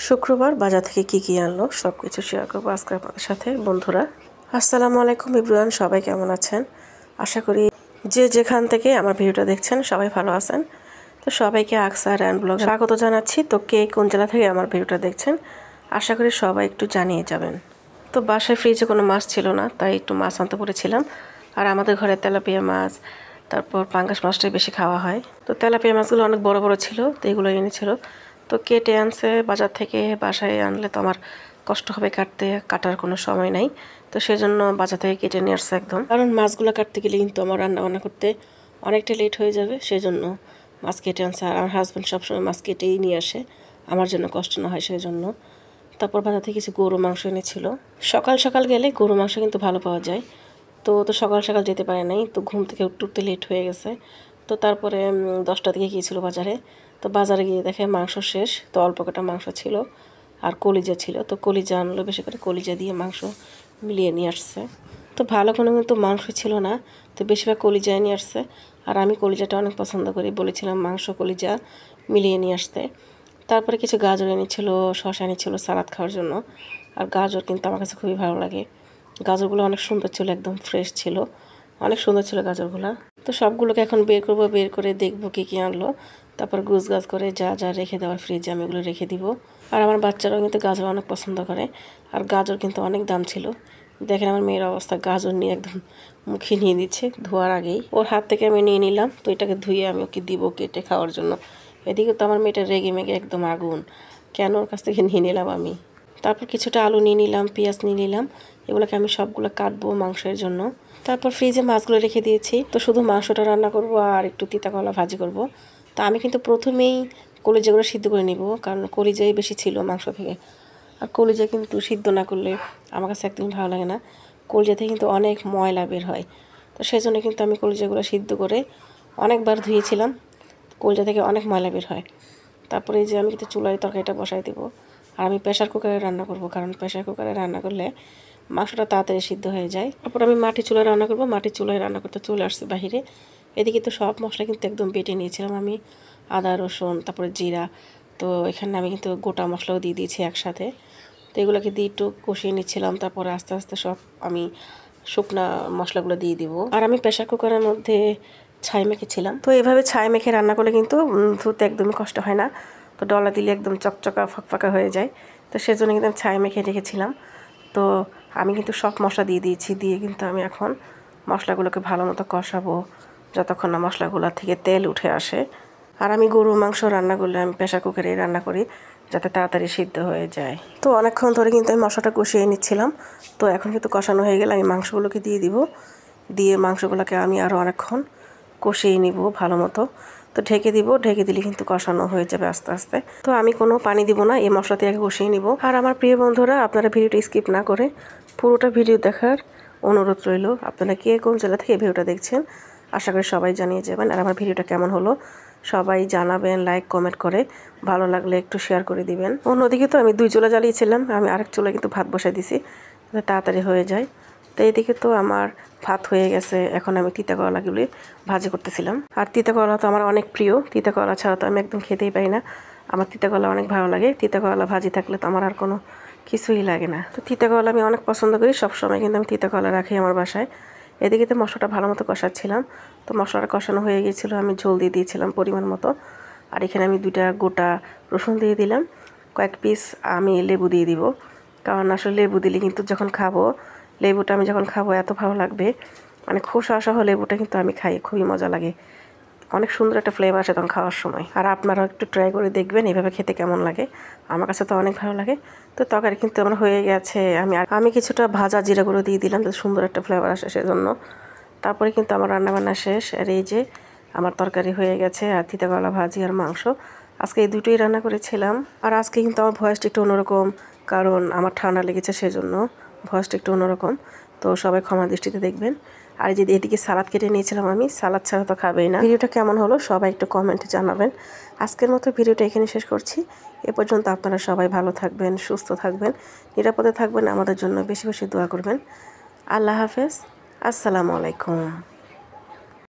শুক্রবার বাজার থেকে কি আনলো সবকিছু শেয়ার করবো আজকে আপনাদের সাথে। বন্ধুরা আসসালামু আলাইকুম এভরিওয়ান, সবাই কেমন আছেন? আশা করি যে যেখান থেকে আমার ভিডিওটা দেখছেন সবাই ভালো আছেন। তো সবাইকে আকসা অ্যান্ড ব্লগ স্বাগত জানাচ্ছি। তো কে কোন জেলা থেকে আমার ভিডিওটা দেখছেন আশা করি সবাই একটু জানিয়ে যাবেন। তো বাসায় ফ্রিজে কোনো মাছ ছিল না, তাই একটু মাছ আনতে পড়েছিলাম। আর আমাদের ঘরে তেলাপিয়া মাছ, তারপর পাঙ্গাস মাছটাই বেশি খাওয়া হয়। তো তেলাপিয়া মাছগুলো অনেক বড় বড় ছিল, তো এগুলো এনেছিল। তো কেটে আনছে বাজার থেকে, বাসায় আনলে তো আমার কষ্ট হবে কাটার কোনো সময় নাই। তো সেজন্য বাজার থেকে কেটে নিয়ে আসছে একদম, কারণ মাছগুলো কাটতে গেলে কিন্তু আমার রান্না বান্না করতে অনেকটা লেট হয়ে যাবে, সেজন্য মাছ কেটে আনছে। আর আমার হাজব্যান্ড সবসময় মাছ কেটেই নিয়ে আসে, আমার জন্য কষ্ট না হয় সেই জন্য। তারপর বাজার থেকে কিছু গরু মাংস এনেছিল। সকাল সকাল গেলে গরু মাংস কিন্তু ভালো পাওয়া যায়। তো সকাল সকাল যেতে পারে নাই, তো ঘুম থেকে উঠতে লেট হয়ে গেছে। তো তারপরে 10টার দিকে গিয়েছিল বাজারে। তো বাজারে গিয়ে দেখে মাংস শেষ, তো অল্প কটা মাংস ছিল আর কলিজা ছিল। তো কলিজা আনলো, বেশি করে কলিজা দিয়ে মাংস মিলিয়ে নিয়ে আসছে। তো ভালো কোনো কিন্তু মাংস ছিল না, তো বেশিরভাগ কলিজায় নিয়ে আসছে। আর আমি কলিজাটা অনেক পছন্দ করি, বলেছিলাম মাংস কলিজা মিলিয়ে নিয়ে আসতে। তারপরে কিছু গাজর এনেছিল, শসা এনেছিল সালাদ খাওয়ার জন্য। আর গাজর কিন্তু আমার কাছে খুবই ভালো লাগে। গাজরগুলো অনেক সুন্দর ছিল, একদম ফ্রেশ ছিল, অনেক সুন্দর ছিল গাজরগুলো। তো সবগুলোকে এখন বের করবো, বের করে দেখবো কী আনলো। তারপর গুছগাছ করে যা যা রেখে দেওয়ার ফ্রিজে আমি এগুলো রেখে দিব। আর আমার বাচ্চারাও কিন্তু গাজর অনেক পছন্দ করে। আর গাজর কিন্তু অনেক দাম ছিল। দেখেন আমার মেয়ের অবস্থা, গাজর নিয়ে একদম মুখে নিয়ে দিচ্ছে ধোয়ার আগেই। ওর হাত থেকে আমি নিয়ে নিলাম, তো এটাকে ধুয়ে আমি ওকে দিব কেটে খাওয়ার জন্য। এদিকে তো আমার মেয়েটা রেগে মেগে একদম আগুন, কেন ওর কাছ থেকে নিয়ে নিলাম আমি। তারপর কিছুটা আলু নিয়ে নিলাম, পেঁয়াজ নিয়ে নিলাম, এগুলোকে আমি সবগুলো কাটবো মাংসের জন্য। তারপর ফ্রিজে মাছগুলো রেখে দিয়েছি। তো শুধু মাংসটা রান্না করব আর একটু তিতা কলা ভাজি করব। তো আমি কিন্তু প্রথমেই কলিজাগুলো সিদ্ধ করে নিব, কারণ কলিজাই বেশি ছিল মাংস থেকে। আর কলিজা কিন্তু সিদ্ধ না করলে আমার কাছে একদম ভালো লাগে না। কলিজা থেকে কিন্তু অনেক ময়লা বের হয়। তো সেই জন্য কিন্তু আমি কলিজাগুলো সিদ্ধ করে অনেকবার ধুয়েছিলাম, কলিজা থেকে অনেক ময়লা বের হয়। তারপরে এই যে আমি কিন্তু চুলায় তরকারিটা বসাই দেবো। আর আমি প্রেশার কুকারে রান্না করব, কারণ প্রেশার কুকারে রান্না করলে মাংসটা তাড়াতাড়ি সিদ্ধ হয়ে যায়। তারপর আমি মাটির চুলায় রান্না করব, মাটির চুলায় রান্না করতে চলে আসছে বাহিরে। এদিকে তো সব মশলা কিন্তু একদম বেটে নিয়েছিলাম আমি, আদা রসুন তারপরে জিরা। তো এখানে আমি কিন্তু গোটা মশলাও দিয়ে দিয়েছি একসাথে। তো এগুলোকে দিয়ে একটু কষিয়ে নিচ্ছিলাম। তারপরে আস্তে আস্তে সব আমি শুকনা মশলাগুলো দিয়ে দিব। আর আমি প্রেশার কুকারের মধ্যে ছাই মেখেছিলাম। তো এইভাবে ছাই মেখে রান্না করলে কিন্তু ধুতে একদমই কষ্ট হয় না। তো ডলা দিলে একদম চকচকা ফাঁকা হয়ে যায়। তো সেজন্য কিন্তু আমি ছাই মেখে রেখেছিলাম। তো আমি কিন্তু সব মশলা দিয়ে দিয়েছি, দিয়ে কিন্তু আমি এখন মশলাগুলোকে ভালো মতো কষাবো যতক্ষণ না মশলাগুলো থেকে তেল উঠে আসে। আর আমি গরু মাংস রান্না করলে আমি প্রেশার কুকারেই রান্না করি, যাতে তাড়াতাড়ি সিদ্ধ হয়ে যায়। তো অনেকক্ষণ ধরে কিন্তু আমি মশলাটা কষিয়ে নিচ্ছিলাম। তো এখন কিন্তু কষানো হয়ে গেলে আমি মাংসগুলোকে দিয়ে দিব, দিয়ে মাংসগুলোকে আমি আরও অনেকক্ষণ কষিয়ে নিব ভালো মতো। তো ঢেকে দিব, ঢেকে দিলে কিন্তু কষানো হয়ে যাবে আস্তে আস্তে। তো আমি কোনো পানি দিব না, এই মশলাতে আগে কষিয়ে নিব। আর আমার প্রিয় বন্ধুরা, আপনারা ভিডিওটা স্কিপ না করে পুরোটা ভিডিও দেখার অনুরোধ রইল। আপনারা কে কোন জেলা থেকে ভিডিওটা দেখছেন আশা করি সবাই জানিয়ে যাবেন। আর আমার ভিডিওটা কেমন হলো সবাই জানাবেন, লাইক কমেন্ট করে, ভালো লাগলে একটু শেয়ার করে দিবেন। অন্যদিকে তো আমি 2 চুলা জ্বালিয়েছিলাম, আমি আরেক চুলায় কিন্তু ভাত বসাই দিছি, তাড়াতাড়ি হয়ে যায়। তো এইদিকে তো আমার ভাত হয়ে গেছে, এখন আমি তিতা করলাগুলি ভাজি করতেছিলাম। আর তিতা করলা তো আমার অনেক প্রিয়, তিতা করলা ছাড়া তো আমি একদম খেতেই পারি না। আমার তিতা করলা অনেক ভালো লাগে, তিতা করলা ভাজি থাকলে তো আমার আর কোনো কিছুই লাগে না। তো তিতা করলা আমি অনেক পছন্দ করি, সবসময় কিন্তু আমি তিতা করলা রাখি আমার বাসায়। এদিকে তো মশলাটা ভালো মতো কষাচ্ছিলাম। তো মশলাটা কষানো হয়ে গিয়েছিলো, আমি ঝোল দিয়ে দিয়েছিলাম পরিমাণ মতো। আর এখানে আমি 2টা গোটা রসুন দিয়ে দিলাম, কয়েক পিস আমি লেবু দিয়ে দিব, কারণ আসলে লেবু দিলে কিন্তু যখন খাবো, লেবুটা আমি যখন খাবো এত ভালো লাগবে, মানে খোসা সহ লেবুটা কিন্তু আমি খাই, খুবই মজা লাগে, অনেক সুন্দর একটা ফ্লেভার আসে তখন খাওয়ার সময়। আর আপনারাও একটু ট্রাই করে দেখবেন এভাবে খেতে কেমন লাগে, আমার কাছে তো অনেক ভালো লাগে। তো তরকারি কিন্তু আমার হয়ে গেছে, আমি কিছুটা ভাজা জিরা গুঁড়ো দিয়ে দিলাম, তো সুন্দর একটা ফ্লেভার আসে সেজন্য। তারপরে কিন্তু আমার রান্নাবান্না শেষ। আর এই যে আমার তরকারি হয়ে গেছে, আর তিতা করলা ভাজি আর মাংস, আজকে এই দুটোই রান্না করেছিলাম। আর আজকে কিন্তু আমার ভয়েসটা একটু অন্যরকম, কারণ আমার ঠান্ডা লেগেছে সেজন্য ভয়েসটা একটু অন্যরকম। তো সবাই ক্ষমা দৃষ্টিতে দেখবেন। আর যদি এদিকে সালাদ কেটে নিয়েছিলাম আমি, সালাদ ছাড়া তো খাবেই না। ভিডিওটা কেমন হলো সবাই একটু কমেন্টে জানাবেন। আজকের মতো ভিডিওটা এখানে শেষ করছি। এ পর্যন্ত আপনারা সবাই ভালো থাকবেন, সুস্থ থাকবেন, নিরাপদে থাকবেন, আমাদের জন্য বেশি বেশি দোয়া করবেন। আল্লাহ হাফেজ, আসসালামু আলাইকুম।